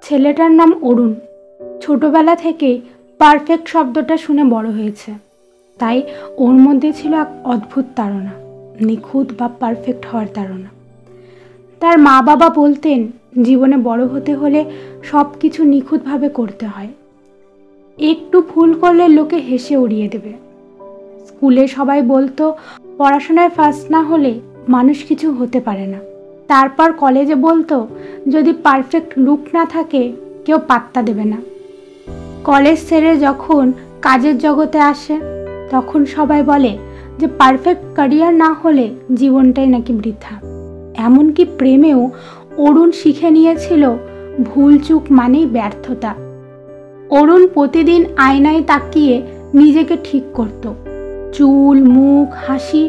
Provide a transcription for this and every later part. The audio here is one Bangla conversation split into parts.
ছেলেটার নাম অরুণ। ছোটবেলা থেকেই পারফেক্ট শব্দটা শুনে বড় হয়েছে, তাই ওর মধ্যে ছিল এক অদ্ভুত তাড়না, নিখুঁত বা পারফেক্ট হওয়ার তাড়না। তার মা বাবা বলতেন জীবনে বড় হতে হলে সব কিছু নিখুঁতভাবে করতে হয়, একটু ভুল করলে লোকে হেসে উড়িয়ে দেবে। স্কুলে সবাই বলতো পড়াশোনায় ফার্স্ট না হলে মানুষ কিছু হতে পারে না। তারপর কলেজে বলতো যদি পারফেক্ট লুক না থাকে কেউ পাত্তা দেবে না। কলেজ ছেড়ে যখন কাজের জগতে আসে তখন সবাই বলে যে পারফেক্ট ক্যারিয়ার না হলে জীবনটাই নাকি বৃথা। এমনকি প্রেমেও অরুণ শিখে নিয়েছিল ভুল চুক মানেই ব্যর্থতা। অরুণ প্রতিদিন আয়নায় তাকিয়ে নিজেকে ঠিক করত, চুল, মুখ, হাসি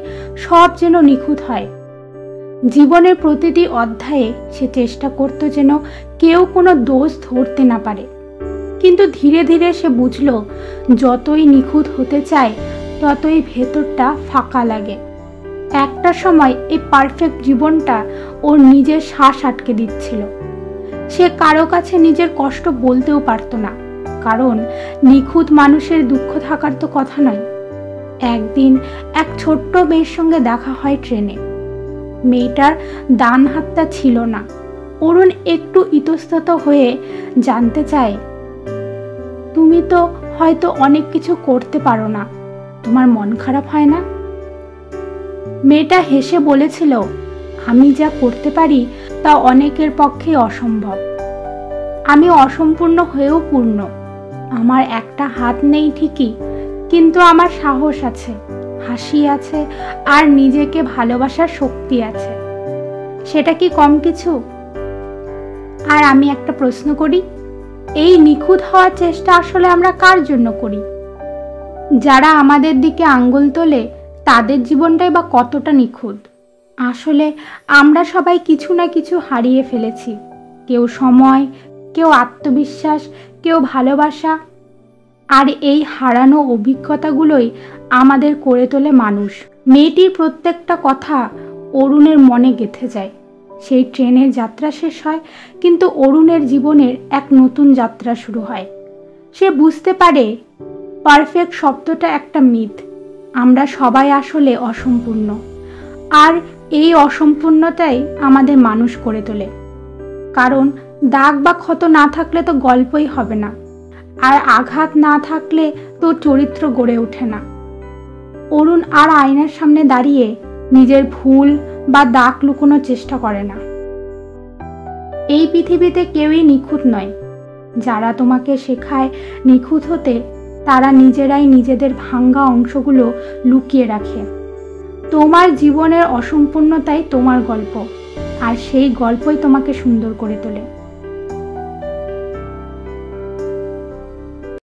সব যেন নিখুঁত হয়। জীবনের প্রতিটি অধ্যায়ে সে চেষ্টা করত যেন কেউ কোনো দোষ ধরতে না পারে। কিন্তু ধীরে ধীরে সে বুঝল যতই নিখুঁত হতে চায় ততই ভেতরটা ফাঁকা লাগে। একটা সময় এই পারফেক্ট জীবনটা ওর নিজের শ্বাস আটকে দিচ্ছিল। সে কারো কাছে নিজের কষ্ট বলতেও পারত না, কারণ নিখুঁত মানুষের দুঃখ থাকার তো কথা নয়। একদিন এক ছোট্ট মেয়ের সঙ্গে দেখা হয় ট্রেনে। মেয়েটার ডান হাতটা ছিল না। অরুণ একটু ইতস্তত হয়ে জানতে চায়, তুমি তো হয়তো অনেক কিছু করতে পারো না, তোমার মন খারাপ হয় না? মেয়েটা হেসে বলেছিল, আমি যা করতে পারি তা অনেকের পক্ষে অসম্ভব। আমি অসম্পূর্ণ হয়েও পূর্ণ। আমার একটা হাত নেই ঠিকই, কিন্তু আমার সাহস আছে, হাসি আছে, আর নিজেকে ভালোবাসার শক্তি আছে। সেটা কি কম কিছু? আর আমি একটা প্রশ্ন করি, এই নিখুঁত হওয়ার চেষ্টা আসলে আমরা কার জন্য করি? যারা আমাদের দিকে আঙ্গুল তোলে তাদের জীবনটাই বা কতটা নিখুঁত? আসলে আমরা সবাই কিছু না কিছু হারিয়ে ফেলেছি। কেউ সময়, কেউ আত্মবিশ্বাস, কেউ ভালোবাসা। আর এই হারানো অভিজ্ঞতাগুলোই আমাদের করে তোলে মানুষ। মেয়েটির প্রত্যেকটা কথা অরুণের মনে গেঁথে যায়। সেই ট্রেনের যাত্রা শেষ হয়, কিন্তু অরুণের জীবনের এক নতুন যাত্রা শুরু হয়। সে বুঝতে পারে পারফেক্ট শব্দটা একটা মিথ। আমরা সবাই আসলে অসম্পূর্ণ, আর এই অসম্পূর্ণতাই আমাদের মানুষ করে তোলে। কারণ দাগ বা ক্ষত না থাকলে তো গল্পই হবে না, আর আঘাত না থাকলে তো চরিত্র গড়ে ওঠে না। অরুণ আর আয়নার সামনে দাঁড়িয়ে নিজের ভুল বা দাগ লুকোনোর চেষ্টা করে না। এই পৃথিবীতে কেউই নিখুঁত নয়। যারা তোমাকে শেখায় নিখুঁত হতে, তারা নিজেরাই নিজেদের ভাঙ্গা অংশগুলো লুকিয়ে রাখে। তোমার জীবনের অসম্পূর্ণতাই তোমার গল্প, আর সেই গল্পই তোমাকে সুন্দর করে তোলে।